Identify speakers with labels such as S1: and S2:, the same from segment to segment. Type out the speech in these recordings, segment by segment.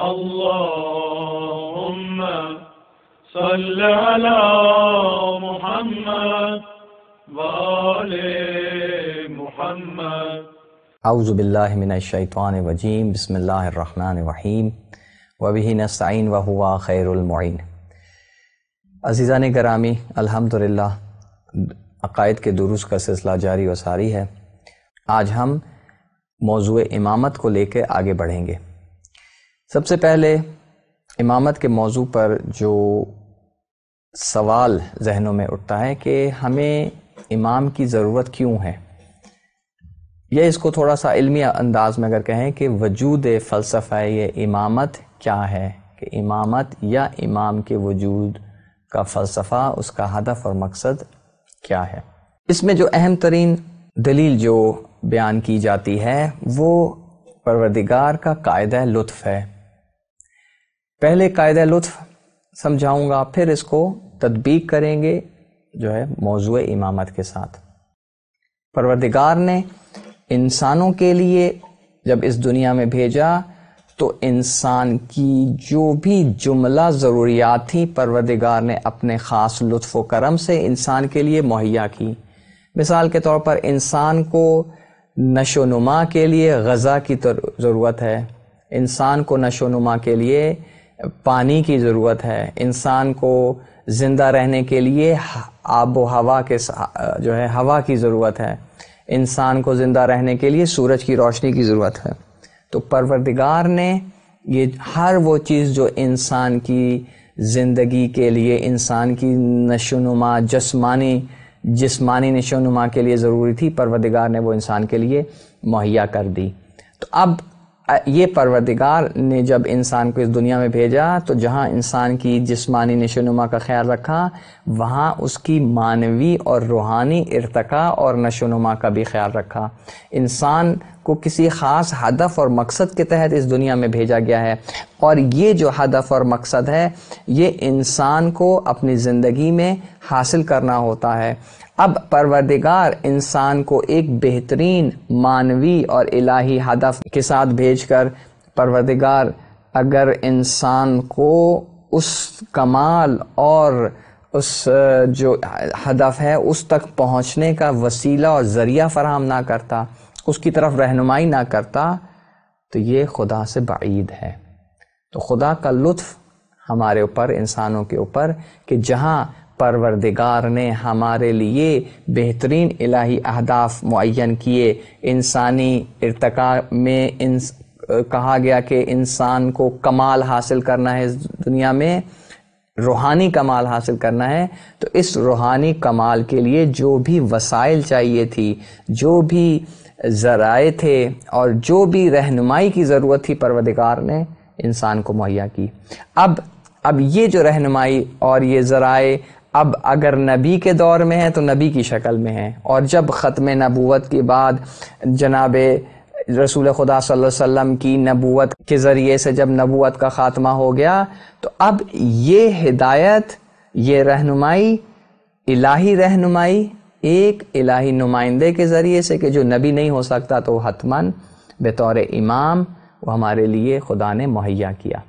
S1: اللهم صل على محمد وآل محمد.
S2: اعوذ باللہ من الشیطان الرجیم. بسم اللہ الرحمن الرحیم. وبہ نستعین وہو خیر المعین. عزیزان گرامی، الحمدللہ عقائد کے دروس کا سلسلہ جاری و ساری ہے. آج ہم موضوع امامت کو لے کے آگے بڑھیں گے. سب سے پہلے امامت کے موضوع پر جو سوال ذہنوں میں اٹھتا ہے کہ ہمیں امام کی ضرورت کیوں ہے، یہ اس کو تھوڑا سا علمی انداز میں اگر کہیں کہ وجود فلسفہ یہ امامت کیا ہے، کہ امامت یا امام کے وجود کا فلسفہ، اس کا ہدف اور مقصد کیا ہے. اس میں جو اہم ترین دلیل جو بیان کی جاتی ہے وہ پروردگار کا قاعدہ لطف ہے. پہلے قاعدہ لطف سمجھاؤں گا، پھر اس کو تطبیق کریں گے جو ہے موضوع امامت کے ساتھ. پروردگار نے انسانوں کے لیے جب اس دنیا میں بھیجا تو انسان کی جو بھی جملہ ضروریات تھیں پروردگار نے اپنے خاص لطف و کرم سے انسان کے لیے مہیا کی. مثال کے طور پر انسان کو نشو و نما کے لیے غذا کی ضرورت ہے، انسان کو نشو و نما کے لیے پانی کی ضرورت ہے، انسان کو زندہ رہنے کے لیے آب و ہوا کے جو ہے ہوا کی ضرورت ہے، انسان کو زندہ رہنے کے لیے سورج کی روشنی کی ضرورت ہے. تو پروردگار نے یہ ہر وہ چیز جو انسان کی زندگی کے لیے، انسان کی نشو و نما، جسمانی نشو و نما کے لیے ضروری تھی، پروردگار نے وہ انسان کے لیے مہیا کر دی. تو اب یہ پروردگار نے جب انسان کو اس دنیا میں بھیجا تو جہاں انسان کی جسمانی نشو و نما کا خیال رکھا، وہاں اس کی معنوی اور روحانی ارتقاء اور نشو و نما کا بھی خیال رکھا. انسان کو کسی خاص ہدف اور مقصد کے تحت اس دنیا میں بھیجا گیا ہے، اور یہ جو ہدف اور مقصد ہے یہ انسان کو اپنی زندگی میں حاصل کرنا ہوتا ہے. اب پروردگار انسان کو ایک بہترین معنوی اور الہی ہدف کے ساتھ بھیج کر، پروردگار اگر انسان کو اس کمال اور اس جو ہدف ہے اس تک پہنچنے کا وسیلہ اور ذریعہ فراہم نہ کرتا، اس کی طرف رہنمائی نہ کرتا، تو یہ خدا سے بعید ہے. تو خدا کا لطف ہمارے اوپر، انسانوں کے اوپر، کہ جہاں پروردگار نے ہمارے لیے بہترین الہی اہداف معین کیے، انسانی ارتقاء میں کہا گیا کہ انسان کو کمال حاصل کرنا ہے، اس دنیا میں روحانی کمال حاصل کرنا ہے، تو اس روحانی کمال کے لیے جو بھی وسائل چاہیے تھی، جو بھی ذرائع تھے اور جو بھی رہنمائی کی ضرورت تھی، پروردگار نے انسان کو مہیا کی. اب یہ جو رہنمائی اور یہ ذرائع اب اگر نبی کے دور میں ہے تو نبی کی شکل میں ہے، اور جب ختم نبوت کے بعد جناب رسول خدا صلی اللہ علیہ وسلم کی نبوت کے ذریعے سے جب نبوت کا خاتمہ ہو گیا تو اب یہ ہدایت، یہ رہنمائی، الہی رہنمائی ایک الہی نمائندے کے ذریعے سے، کہ جو نبی نہیں ہو سکتا تو حتماً بطور امام وہ ہمارے لیے خدا نے مہیا کیا.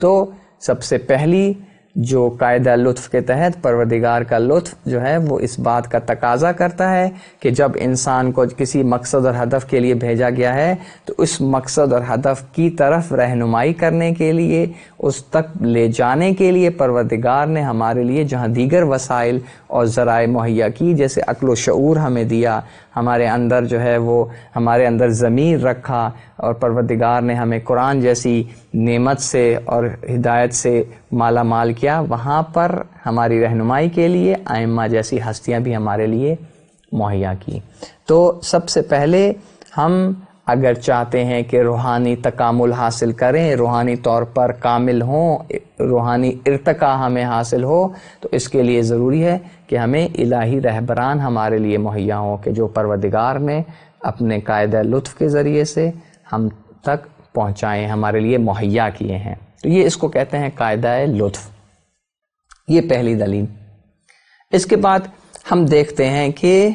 S2: تو سب سے پہلی جو قاعدہ لطف کے تحت پروردگار کا لطف جو ہے وہ اس بات کا تقاضا کرتا ہے کہ جب انسان کو کسی مقصد اور ہدف کے لیے بھیجا گیا ہے تو اس مقصد اور ہدف کی طرف رہنمائی کرنے کے لیے، اس تک لے جانے کے لیے پروردگار نے ہمارے لیے جہاں دیگر وسائل اور ذرائع مہیا کی، جیسے عقل و شعور ہمیں دیا، ہمارے اندر جو ہے وہ ہمارے اندر ضمیر رکھا، اور پروردگار نے ہمیں قرآن جیسی نعمت سے اور ہدایت سے مالا مال کیا، وہاں پر ہماری رہنمائی کے لیے ائمہ جیسی ہستیاں بھی ہمارے لیے مہیا کی. تو سب سے پہلے ہم اگر چاہتے ہیں کہ روحانی تکامل حاصل کریں، روحانی طور پر کامل ہوں، روحانی ارتقاء ہمیں حاصل ہو، تو اس کے لیے ضروری ہے کہ ہمیں الہی رہبران ہمارے لیے مہیا ہوں، کہ جو پروردگار نے اپنے قاعدہ لطف کے ذریعے سے ہم تک پہنچائیں، ہمارے لیے مہیا کیے ہیں. تو یہ اس کو کہتے ہیں قاعدہ لطف. یہ پہلی دلیل. اس کے بعد ہم دیکھتے ہیں کہ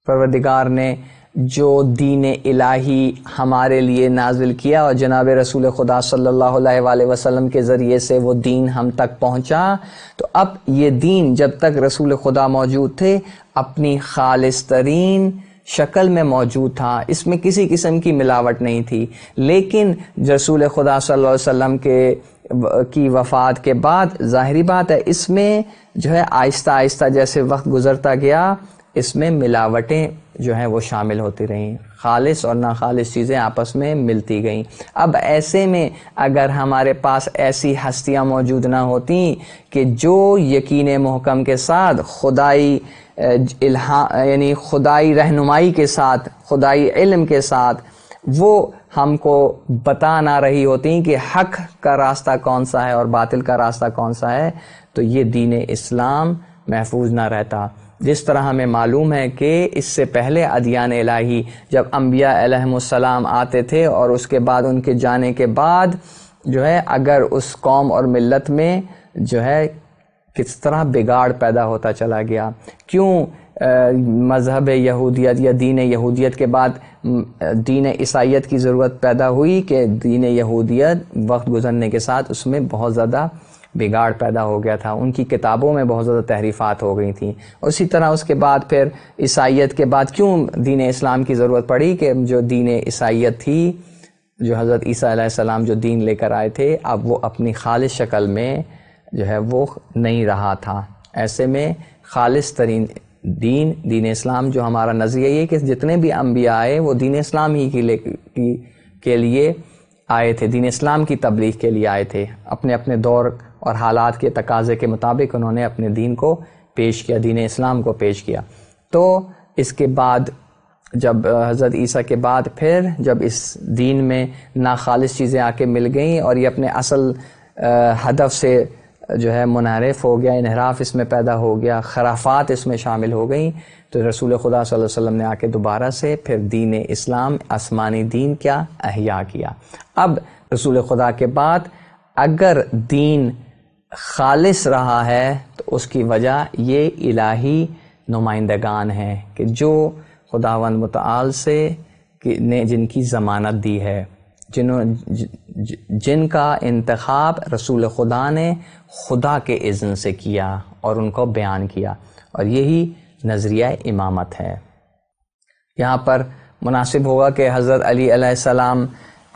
S2: پروردگار نے جو دین الہی ہمارے لیے نازل کیا اور جناب رسول خدا صلی اللہ علیہ وآلہ وسلم کے ذریعے سے وہ دین ہم تک پہنچا، تو اب یہ دین جب تک رسول خدا موجود تھے اپنی خالص ترین شکل میں موجود تھا، اس میں کسی قسم کی ملاوٹ نہیں تھی۔ لیکن رسول خدا صلی اللہ علیہ وسلم کی وفات کے بعد ظاہری بات ہے اس میں جو ہے آہستہ آہستہ جیسے وقت گزرتا گیا اس میں ملاوٹیں جو ہیں وہ شامل ہوتی رہیں، خالص اور ناخالص چیزیں آپس میں ملتی گئیں۔ اب ایسے میں اگر ہمارے پاس ایسی ہستیاں موجود نہ ہوتیں کہ جو یقین محکم کے ساتھ خدائی یعنی خدائی رہنمائی کے ساتھ، خدائی علم کے ساتھ وہ ہم کو بتا نہ رہی ہوتی کہ حق کا راستہ کون سا ہے اور باطل کا راستہ کون سا ہے، تو یہ دین اسلام محفوظ نہ رہتا۔ جس طرح ہمیں معلوم ہے کہ اس سے پہلے ادیان الہی جب انبیاء علیہم السلام آتے تھے اور اس کے بعد ان کے جانے کے بعد جو ہے اگر اس قوم اور ملت میں جو ہے کس طرح بگاڑ پیدا ہوتا چلا گیا، کیوں مذہب یہودیت یا دین یہودیت کے بعد دین عیسائیت کی ضرورت پیدا ہوئی کہ دین یہودیت وقت گزرنے کے ساتھ اس میں بہت زیادہ بگاڑ پیدا ہو گیا تھا، ان کی کتابوں میں بہت زیادہ تحریفات ہو گئی تھیں۔ اسی طرح اس کے بعد پھر عیسائیت کے بعد کیوں دین اسلام کی ضرورت پڑی کہ جو دین عیسائیت تھی، جو حضرت عیسیٰ علیہ السلام جو دین لے کر آئے تھے، اب وہ اپنی خالص شکل میں جو ہے وہ نہیں رہا تھا۔ ایسے میں خالص ترین دین اسلام جو ہمارا نظریہ یہ کہ جتنے بھی انبیاء آئے وہ دین اسلام ہی کے لیے آئے تھے، دین اسلام کی تبلیغ کے لیے آئے تھے، اپنے اپنے دور اور حالات کے تقاضے کے مطابق انہوں نے اپنے دین کو پیش کیا، دین اسلام کو پیش کیا۔ تو اس کے بعد جب حضرت عیسیٰ کے بعد پھر جب اس دین میں ناخالص چیزیں آ کے مل گئیں اور یہ اپنے اصل ہدف سے جو ہے منحرف ہو گیا، انحراف اس میں پیدا ہو گیا، خرافات اس میں شامل ہو گئیں، تو رسول خدا صلی اللہ علیہ وسلم نے آ کے دوبارہ سے پھر دین اسلام آسمانی دین کیا احیا کیا۔ اب رسول خدا کے بعد اگر دین خالص رہا ہے تو اس کی وجہ یہ الہی نمائندگان ہیں کہ جو خداوند متعال سے نے جن کی ضمانت دی ہے، جن کا انتخاب رسول خدا نے خدا کے اذن سے کیا اور ان کو بیان کیا، اور یہی نظریہ امامت ہے۔ یہاں پر مناسب ہوگا کہ حضرت علی علیہ السلام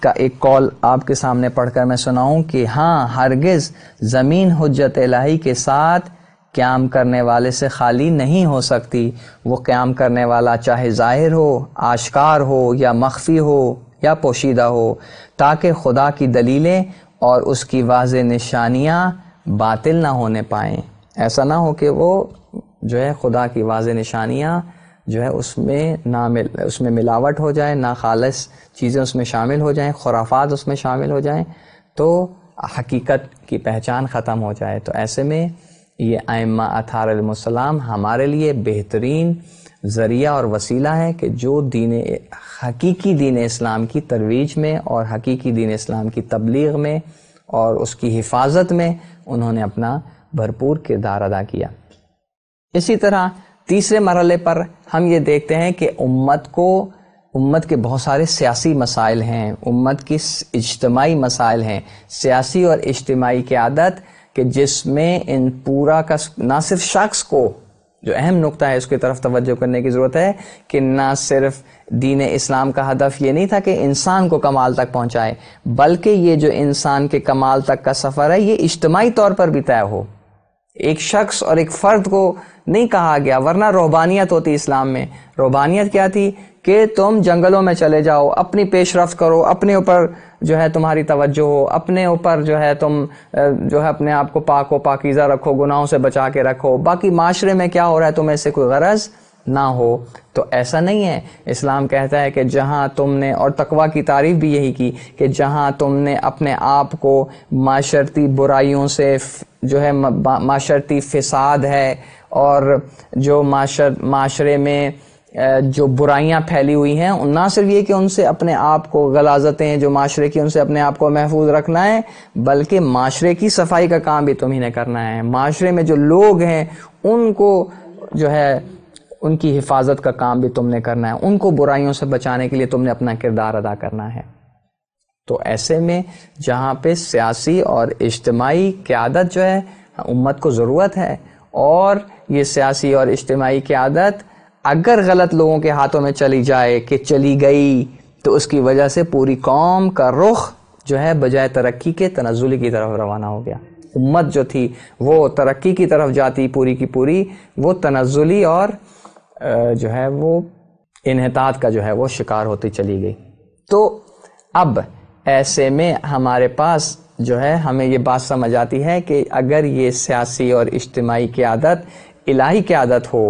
S2: کا ایک قول آپ کے سامنے پڑھ کر میں سناؤں کہ ہاں ہرگز زمین حجت الہی کے ساتھ قیام کرنے والے سے خالی نہیں ہو سکتی، وہ قیام کرنے والا چاہے ظاہر ہو، آشکار ہو یا مخفی ہو یا پوشیدہ ہو، تاکہ خدا کی دلیلیں اور اس کی واضح نشانیاں باطل نہ ہونے پائیں۔ ایسا نہ ہو کہ وہ جو ہے خدا کی واضح نشانیاں جو ہے اس میں ملاوٹ ہو جائے، ناخالص چیزیں اس میں شامل ہو جائیں، خرافات اس میں شامل ہو جائیں، تو حقیقت کی پہچان ختم ہو جائے۔ تو ایسے میں یہ ائمہ اطہار علیہم السلام ہمارے لیے بہترین ذریعہ اور وسیلہ ہے کہ جو حقیقی دین اسلام کی ترویج میں اور حقیقی دین اسلام کی تبلیغ میں اور اس کی حفاظت میں انہوں نے اپنا بھرپور کردار ادا کیا۔ اسی طرح تیسرے مرحلے پر ہم یہ دیکھتے ہیں کہ امت کے بہت سارے سیاسی مسائل ہیں، امت کی اجتماعی مسائل ہیں، سیاسی اور اجتماعی قیادت کہ جس میں ان پورا کا نہ صرف شخص کو، جو اہم نقطہ ہے اس کی طرف توجہ کرنے کی ضرورت ہے کہ نہ صرف دین اسلام کا ہدف یہ نہیں تھا کہ انسان کو کمال تک پہنچائے، بلکہ یہ جو انسان کے کمال تک کا سفر ہے یہ اجتماعی طور پر بھی طے ہو۔ ایک شخص اور ایک فرد کو نہیں کہا گیا، ورنہ روحانیت ہوتی اسلام میں۔ روحانیت کیا تھی کہ تم جنگلوں میں چلے جاؤ، اپنی پیش رفت کرو، اپنے اوپر جو ہے تمہاری توجہ ہو، اپنے اوپر جو ہے تم جو ہے اپنے آپ کو پاک و پاکیزہ رکھو، گناہوں سے بچا کے رکھو، باقی معاشرے میں کیا ہو رہا ہے تمہیں سے کوئی غرض نہ ہو۔ تو ایسا نہیں ہے، اسلام کہتا ہے کہ جہاں تم نے، اور تقویٰ کی تعریف بھی یہی کی کہ جہاں تم نے اپنے آپ کو معاشرتی برائیوں سے جو ہے معاشرتی فساد ہے اور جو معاشرے میں جو برائیاں پھیلی ہوئی ہیں، نہ صرف یہ کہ ان سے اپنے آپ کو، غلاظتیں جو معاشرے کی ان سے اپنے آپ کو محفوظ رکھنا ہے، بلکہ معاشرے کی صفائی کا کام بھی تمہیں نے کرنا ہے۔ معاشرے میں جو لوگ ہیں ان کو جو ہے ان کی حفاظت کا کام بھی تم نے کرنا ہے، ان کو برائیوں سے بچانے کے لیے تم نے اپنا کردار ادا کرنا ہے۔ تو ایسے میں جہاں پہ سیاسی اور اجتماعی قیادت جو ہے امت کو ضرورت ہے، اور یہ سیاسی اور اجتماعی قیادت اگر غلط لوگوں کے ہاتھوں میں چلی جائے کہ چلی گئی تو اس کی وجہ سے پوری قوم کا رخ جو ہے بجائے ترقی کے تنزلی کی طرف روانہ ہو گیا۔ امت جو تھی وہ ترقی کی طرف جاتی پوری کی پوری، وہ تنزلی اور جو ہے وہ انحطاط کا جو ہے وہ شکار ہوتی چلی گئی۔ تو اب ایسے میں ہمارے پاس جو ہے ہمیں یہ بات سمجھ آتی ہے کہ اگر یہ سیاسی اور اجتماعی قیادت الہی قیادت ہو،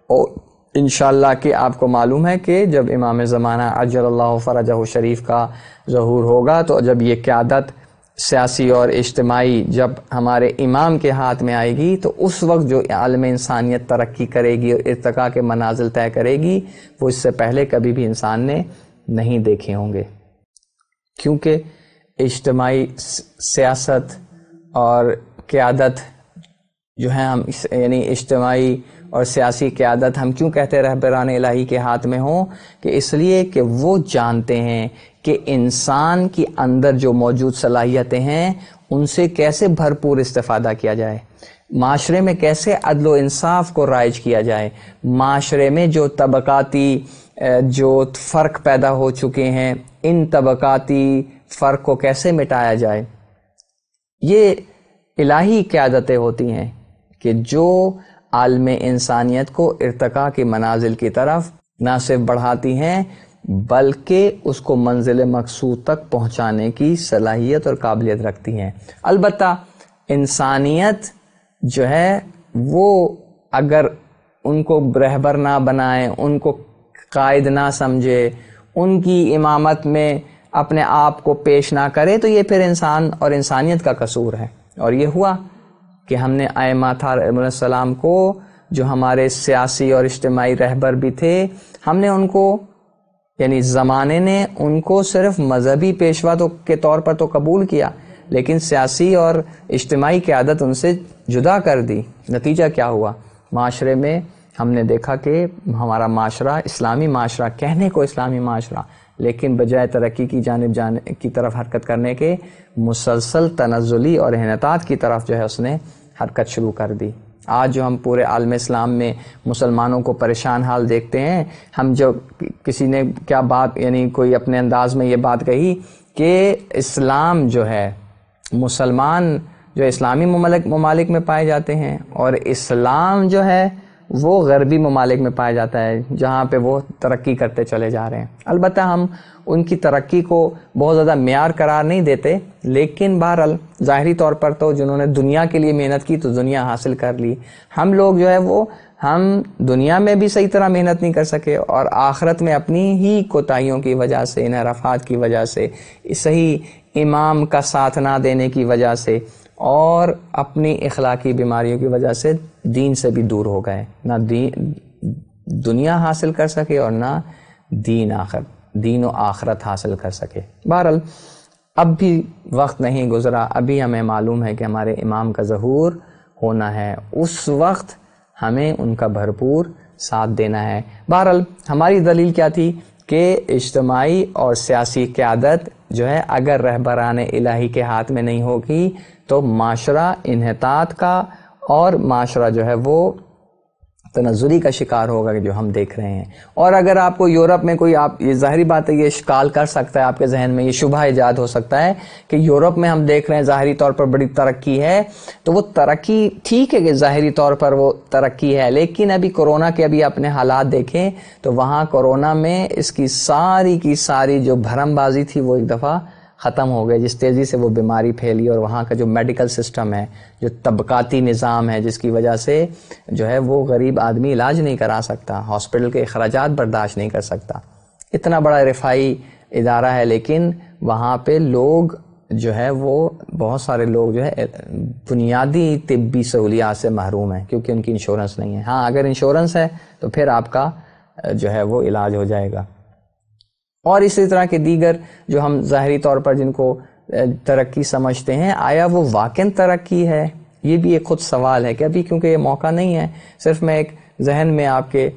S2: اور انشاءاللہ کہ آپ کو معلوم ہے کہ جب امام زمانہ عجل اللہ فرجہ شریف کا ظہور ہوگا تو جب یہ قیادت سیاسی اور اجتماعی جب ہمارے امام کے ہاتھ میں آئے گی تو اس وقت جو عالم انسانیت ترقی کرے گی اور ارتقاء کے منازل طے کرے گی وہ اس سے پہلے کبھی بھی انسان نے نہیں دیکھے ہوں گے، کیونکہ اجتماعی سیاست اور قیادت جو ہے ہم یعنی اجتماعی اور سیاسی قیادت ہم کیوں کہتے رہبران الہی کے ہاتھ میں ہوں، کہ اس لیے کہ وہ جانتے ہیں کہ انسان کی اندر جو موجود صلاحیتیں ہیں ان سے کیسے بھرپور استفادہ کیا جائے، معاشرے میں کیسے عدل و انصاف کو رائج کیا جائے، معاشرے میں جو طبقاتی جو فرق پیدا ہو چکے ہیں ان طبقاتی فرق کو کیسے مٹایا جائے۔ یہ الہی قیادتیں ہوتی ہیں کہ جو عالم انسانیت کو ارتقاء کے منازل کی طرف نہ صرف بڑھاتی ہیں بلکہ اس کو منزل مقصود تک پہنچانے کی صلاحیت اور قابلیت رکھتی ہیں۔ البتہ انسانیت جو ہے وہ اگر ان کو رہبر نہ بنائے، ان کو قائد نہ سمجھے، ان کی امامت میں اپنے آپ کو پیش نہ کرے تو یہ پھر انسان اور انسانیت کا قصور ہے۔ اور یہ ہوا کہ ہم نے ائمہ علیہ السلام کو جو ہمارے سیاسی اور اجتماعی رہبر بھی تھے، ہم نے ان کو یعنی زمانے نے ان کو صرف مذہبی پیشوا کے طور پر تو قبول کیا، لیکن سیاسی اور اجتماعی قیادت ان سے جدا کر دی۔ نتیجہ کیا ہوا؟ معاشرے میں ہم نے دیکھا کہ ہمارا معاشرہ اسلامی معاشرہ، کہنے کو اسلامی معاشرہ، لیکن بجائے ترقی کی جانب جانے کی طرف حرکت کرنے کے مسلسل تنزلی اور انحطاط کی طرف جو ہے اس نے حرکت شروع کر دی۔ آج جو ہم پورے عالم اسلام میں مسلمانوں کو پریشان حال دیکھتے ہیں، ہم جو کسی نے کیا بات یعنی کوئی اپنے انداز میں یہ بات کہی کہ اسلام جو ہے مسلمان جو اسلامی ممالک میں پائے جاتے ہیں اور اسلام جو ہے وہ غربی ممالک میں پایا جاتا ہے جہاں پہ وہ ترقی کرتے چلے جا رہے ہیں۔ البتہ ہم ان کی ترقی کو بہت زیادہ معیار قرار نہیں دیتے، لیکن بہرحال ظاہری طور پر تو جنہوں نے دنیا کے لیے محنت کی تو دنیا حاصل کر لی، ہم لوگ جو ہے وہ ہم دنیا میں بھی صحیح طرح محنت نہیں کر سکے اور آخرت میں اپنی ہی کوتاہیوں کی وجہ سے، انحرافات کی وجہ سے، صحیح امام کا ساتھ نہ دینے کی وجہ سے اور اپنی اخلاقی بیماریوں کی وجہ سے دین سے بھی دور ہو گئے، نہ دنیا حاصل کر سکے اور نہ دین و آخرت حاصل کر سکے۔ بہرحال اب بھی وقت نہیں گزرا، ابھی ہمیں معلوم ہے کہ ہمارے امام کا ظہور ہونا ہے، اس وقت ہمیں ان کا بھرپور ساتھ دینا ہے۔ بہرحال ہماری دلیل کیا تھی کہ اجتماعی اور سیاسی قیادت جو ہے اگر رہبران الہی کے ہاتھ میں نہیں ہوگی تو معاشرہ انحطاط کا اور معاشرہ جو ہے وہ تنزلی کا شکار ہوگا جو ہم دیکھ رہے ہیں۔ اور اگر آپ کو یورپ میں کوئی آپ یہ ظاہری بات ہے یہ اشکال کر سکتا ہے، آپ کے ذہن میں یہ شبہ ایجاد ہو سکتا ہے کہ یورپ میں ہم دیکھ رہے ہیں ظاہری طور پر بڑی ترقی ہے، تو وہ ترقی ٹھیک ہے کہ ظاہری طور پر وہ ترقی ہے، لیکن ابھی کورونا کے ابھی اپنے حالات دیکھیں تو وہاں کورونا میں اس کی ساری کی ساری جو بھرم بازی تھی وہ ایک دفعہ ختم ہو گئے، جس تیزی سے وہ بیماری پھیلی اور وہاں کا جو میڈیکل سسٹم ہے، جو طبقاتی نظام ہے، جس کی وجہ سے جو ہے وہ غریب آدمی علاج نہیں کرا سکتا، ہاسپٹل کے اخراجات برداشت نہیں کر سکتا، اتنا بڑا رفائی ادارہ ہے، لیکن وہاں پہ لوگ جو ہے وہ بہت سارے لوگ جو ہے بنیادی طبی سہولیات سے محروم ہیں کیونکہ ان کی انشورنس نہیں ہے۔ ہاں اگر انشورنس ہے تو پھر آپ کا جو ہے وہ علاج ہو جائے گا۔ اور اسی طرح کے دیگر جو ہم ظاہری طور پر جن کو ترقی سمجھتے ہیں، آیا وہ واقعاً ترقی ہے؟ یہ بھی ایک خود سوال ہے کہ ابھی کیونکہ یہ موقع نہیں ہے، صرف میں ایک ذہن میں آپ کے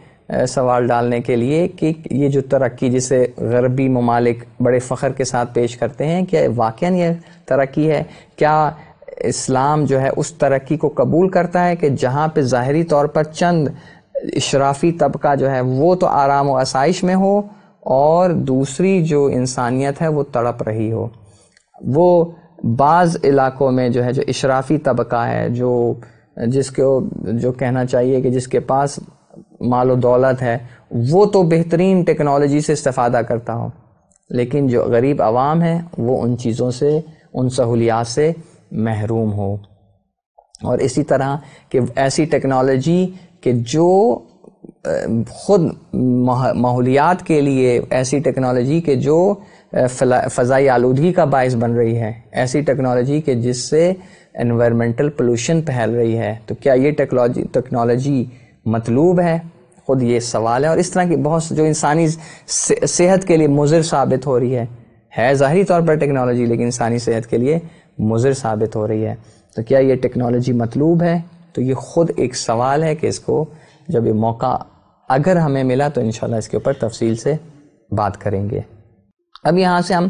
S2: سوال ڈالنے کے لیے کہ یہ جو ترقی جسے غربی ممالک بڑے فخر کے ساتھ پیش کرتے ہیں، کیا واقعاً یہ ترقی ہے؟ کیا اسلام جو ہے اس ترقی کو قبول کرتا ہے کہ جہاں پہ ظاہری طور پر چند اشرافی طبقہ جو ہے وہ تو آرام و آسائش میں ہو اور دوسری جو انسانیت ہے وہ تڑپ رہی ہو؟ وہ بعض علاقوں میں جو ہے جو اشرافی طبقہ ہے، جس کو جو کہنا چاہیے کہ جس کے پاس مال و دولت ہے، وہ تو بہترین ٹیکنالوجی سے استفادہ کرتا ہو، لیکن جو غریب عوام ہے وہ ان چیزوں سے، ان سہولیات سے محروم ہو۔ اور اسی طرح کہ ایسی ٹیکنالوجی کہ جو خود ماحولیات کے لیے، ایسی ٹیکنالوجی کہ جو فضائی آلودگی کا باعث بن رہی ہے، ایسی ٹیکنالوجی کہ جس سے انوائرمنٹل پولوشن پھیل رہی ہے، تو کیا یہ ٹیکنالوجی مطلوب ہے؟ خود یہ سوال ہے۔ اور اس طرح کی بہت جو انسانی صحت کے لیے مضر ثابت ہو رہی ہے ظاہری طور پر ٹیکنالوجی، لیکن انسانی صحت کے لیے مضر ثابت ہو رہی ہے، تو کیا یہ ٹیکنالوجی مطلوب ہے؟ تو یہ خود ایک سوال ہے کہ اس کو جب یہ موقع اگر ہمیں ملا تو انشاءاللہ اس کے اوپر تفصیل سے بات کریں گے۔ اب یہاں سے ہم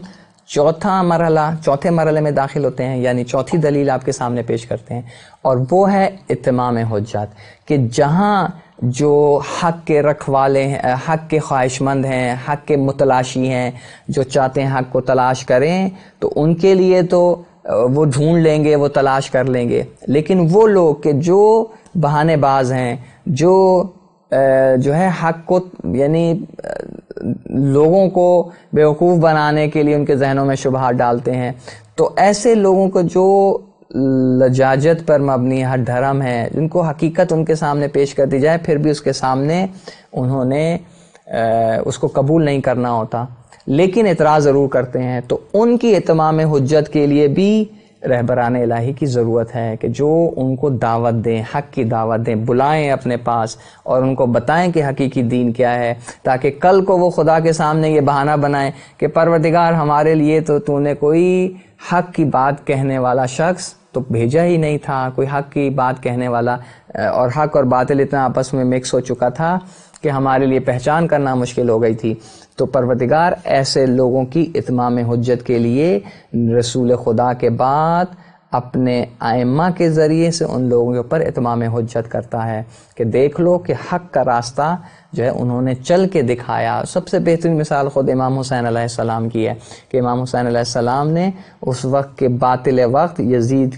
S2: چوتھے مرحلے میں داخل ہوتے ہیں، یعنی چوتھی دلیل آپ کے سامنے پیش کرتے ہیں، اور وہ ہے اتمام حجت، کہ جہاں جو حق کے رکھوالے ہیں، حق کے خواہش مند ہیں، حق کے متلاشی ہیں، جو چاہتے ہیں حق کو تلاش کریں، تو ان کے لیے تو وہ ڈھونڈ لیں گے، وہ تلاش کر لیں گے، لیکن وہ لوگ کہ جو بہانے باز ہیں، جو ہے حق کو، یعنی لوگوں کو بیوقوف بنانے کے لیے ان کے ذہنوں میں شبہات ڈالتے ہیں، تو ایسے لوگوں کو جو لجاجت پر مبنی ہر دھرم ہے، جن کو حقیقت ان کے سامنے پیش کر دی جائے پھر بھی اس کے سامنے انہوں نے اس کو قبول نہیں کرنا ہوتا، لیکن اعتراض ضرور کرتے ہیں، تو ان کی اتمام حجت کے لیے بھی رہبران الہی کی ضرورت ہے کہ جو ان کو دعوت دیں، حق کی دعوت دیں، بلائیں اپنے پاس اور ان کو بتائیں کہ حقیقی دین کیا ہے، تاکہ کل کو وہ خدا کے سامنے یہ بہانہ بنائیں کہ پروردگار ہمارے لیے تو نے کوئی حق کی بات کہنے والا شخص تو بھیجا ہی نہیں تھا، کوئی حق کی بات کہنے والا، اور حق اور باطل اتنا آپس میں مکس ہو چکا تھا کہ ہمارے لیے پہچان کرنا مشکل ہو گئی تھی۔ تو پروردگار ایسے لوگوں کی اتمام حجت کے لیے رسول خدا کے بعد اپنے ائمہ کے ذریعے سے ان لوگوں کے اوپر اتمام حجت کرتا ہے کہ دیکھ لو کہ حق کا راستہ جو ہے انہوں نے چل کے دکھایا۔ سب سے بہترین مثال خود امام حسین علیہ السلام کی ہے کہ امام حسین علیہ السلام نے اس وقت کے باطل وقت یزید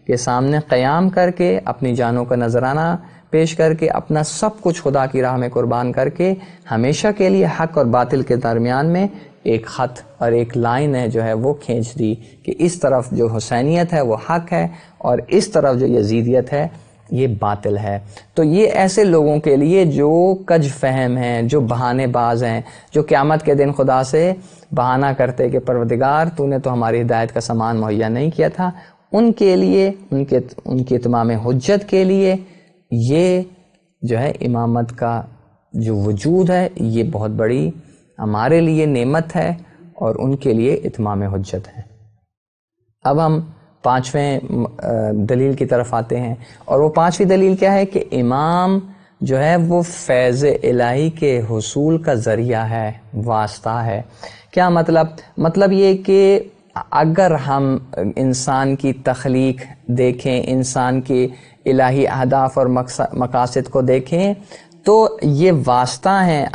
S2: کے سامنے قیام کر کے اپنی جانوں کا نذرانہ پیش کر کے اپنا سب کچھ خدا کی راہ میں قربان کر کے ہمیشہ کے لیے حق اور باطل کے درمیان میں ایک خط اور ایک لائن ہے جو ہے وہ کھینچ دی کہ اس طرف جو حسینیت ہے وہ حق ہے اور اس طرف جو یزیدیت ہے یہ باطل ہے۔ تو یہ ایسے لوگوں کے لیے جو کج فہم ہیں، جو بہانے باز ہیں، جو قیامت کے دن خدا سے بہانہ کرتے کہ پروردگار تو نے تو ہماری ہدایت کا سامان مہیا نہیں کیا تھا، ان کے لیے ان کی اتمام حجت کے لیے یہ جو ہے امامت کا جو وجود ہے یہ بہت بڑی ہمارے لیے نعمت ہے اور ان کے لیے اتمام حجت ہے۔ اب ہم پانچویں دلیل کی طرف آتے ہیں، اور وہ پانچویں دلیل کیا ہے کہ امام جو ہے وہ فیض الہی کے حصول کا ذریعہ ہے، واسطہ ہے۔ کیا مطلب یہ کہ اگر ہم انسان کی تخلیق دیکھیں، انسان کی الہی اہداف اور مقاصد کو دیکھیں تو یہ واسطہ ہیں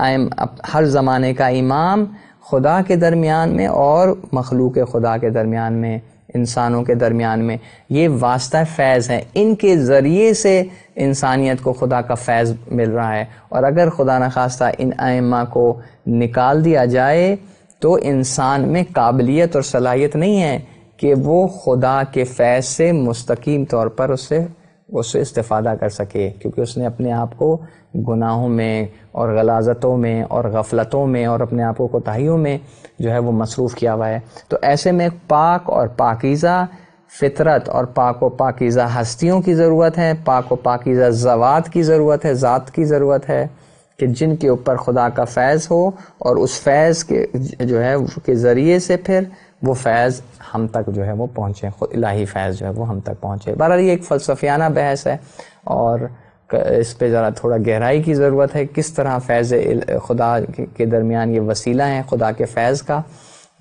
S2: ہر زمانے کا امام خدا کے درمیان میں اور مخلوق خدا کے درمیان میں، انسانوں کے درمیان میں، یہ واسطہ فیض ہے، ان کے ذریعے سے انسانیت کو خدا کا فیض مل رہا ہے۔ اور اگر خدا نخواستہ ان ائمہ کو نکال دیا جائے تو انسان میں قابلیت اور صلاحیت نہیں ہے کہ وہ خدا کے فیض سے مستقیم طور پر اس سے استفادہ کر سکے، کیونکہ اس نے اپنے آپ کو گناہوں میں اور غلاظتوں میں اور غفلتوں میں اور اپنے آپ کو کوتاہیوں میں جو ہے وہ مصروف کیا ہوا ہے۔ تو ایسے میں پاک اور پاکیزہ فطرت اور پاک و پاکیزہ ہستیوں کی ضرورت ہے، پاک و پاکیزہ ذوات کی ضرورت ہے، ذات کی ضرورت ہے کہ جن کے اوپر خدا کا فیض ہو اور اس فیض کے جو ہے کے ذریعے سے پھر وہ فیض ہم تک جو ہے وہ پہنچے، خود الہی فیض جو ہے وہ ہم تک پہنچے۔ بہرحال یہ ایک فلسفیانہ بحث ہے اور اس پہ ذرا تھوڑا گہرائی کی ضرورت ہے، کس طرح فیض خدا کے درمیان یہ وسیلہ ہیں خدا کے فیض کا.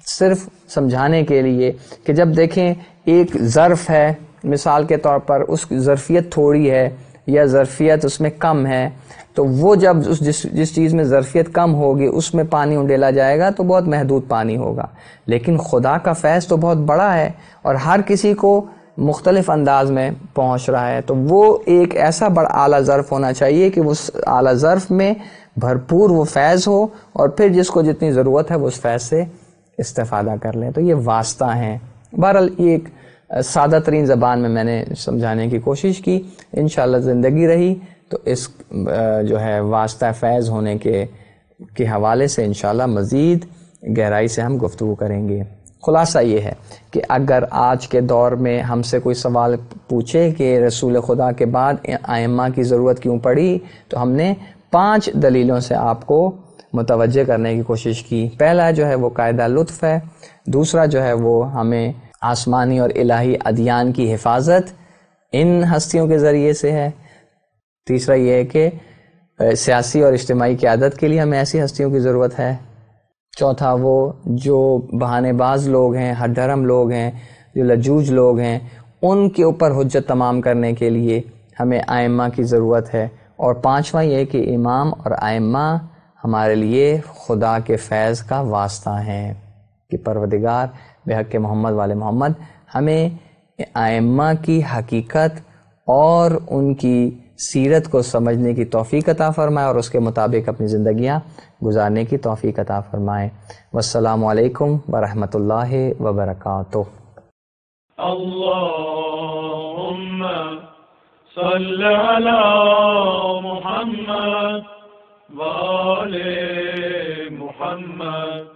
S2: صرف سمجھانے کے لیے کہ جب دیکھیں ایک ظرف ہے مثال کے طور پر، اس کی ظرفیت تھوڑی ہے یا ظرفیت اس میں کم ہے، تو وہ جب جس چیز میں ظرفیت کم ہوگی اس میں پانی انڈیلا جائے گا تو بہت محدود پانی ہوگا. لیکن خدا کا فیض تو بہت بڑا ہے اور ہر کسی کو مختلف انداز میں پہنچ رہا ہے، تو وہ ایک ایسا بڑا اعلیٰ ظرف ہونا چاہیے کہ اس اعلیٰ ظرف میں بھرپور وہ فیض ہو، اور پھر جس کو جتنی ضرورت ہے وہ اس فیض سے استفادہ کر لیں. تو یہ واسطہ ہیں. بہرحال یہ ایک سادہ ترین زبان میں نے سمجھانے کی کوشش کی. انشاءاللہ زندگی رہی تو اس جو ہے واسطہ فیض ہونے کے حوالے سے انشاءاللہ مزید گہرائی سے ہم گفتگو کریں گے. خلاصہ یہ ہے کہ اگر آج کے دور میں ہم سے کوئی سوال پوچھے کہ رسول خدا کے بعد ائمہ کی ضرورت کیوں پڑی، تو ہم نے 5 دلیلوں سے آپ کو متوجہ کرنے کی کوشش کی. پہلا جو ہے وہ قاعدہ لطف ہے، دوسرا جو ہے وہ ہمیں آسمانی اور الہی ادیان کی حفاظت ان ہستیوں کے ذریعے سے ہے، تیسرا یہ ہے کہ سیاسی اور اجتماعی قیادت کے لیے ہمیں ایسی ہستیوں کی ضرورت ہے، چوتھا وہ جو بہانے باز لوگ ہیں، ہر دھرم لوگ ہیں، جو لجوج لوگ ہیں، ان کے اوپر حجت تمام کرنے کے لیے ہمیں ائمہ کی ضرورت ہے، اور پانچواں یہ کہ امام اور ائمہ ہمارے لیے خدا کے فیض کا واسطہ ہیں کہ پروردگار بحق محمد والے محمد ہمیں ائمہ کی حقیقت اور ان کی سیرت کو سمجھنے کی توفیق عطا فرمائے اور اس کے مطابق اپنی زندگیاں گزارنے کی توفیق عطا فرمائے. والسلام علیکم ورحمۃ اللہ وبرکاتہ.
S1: اللهم صل على محمد وآل محمد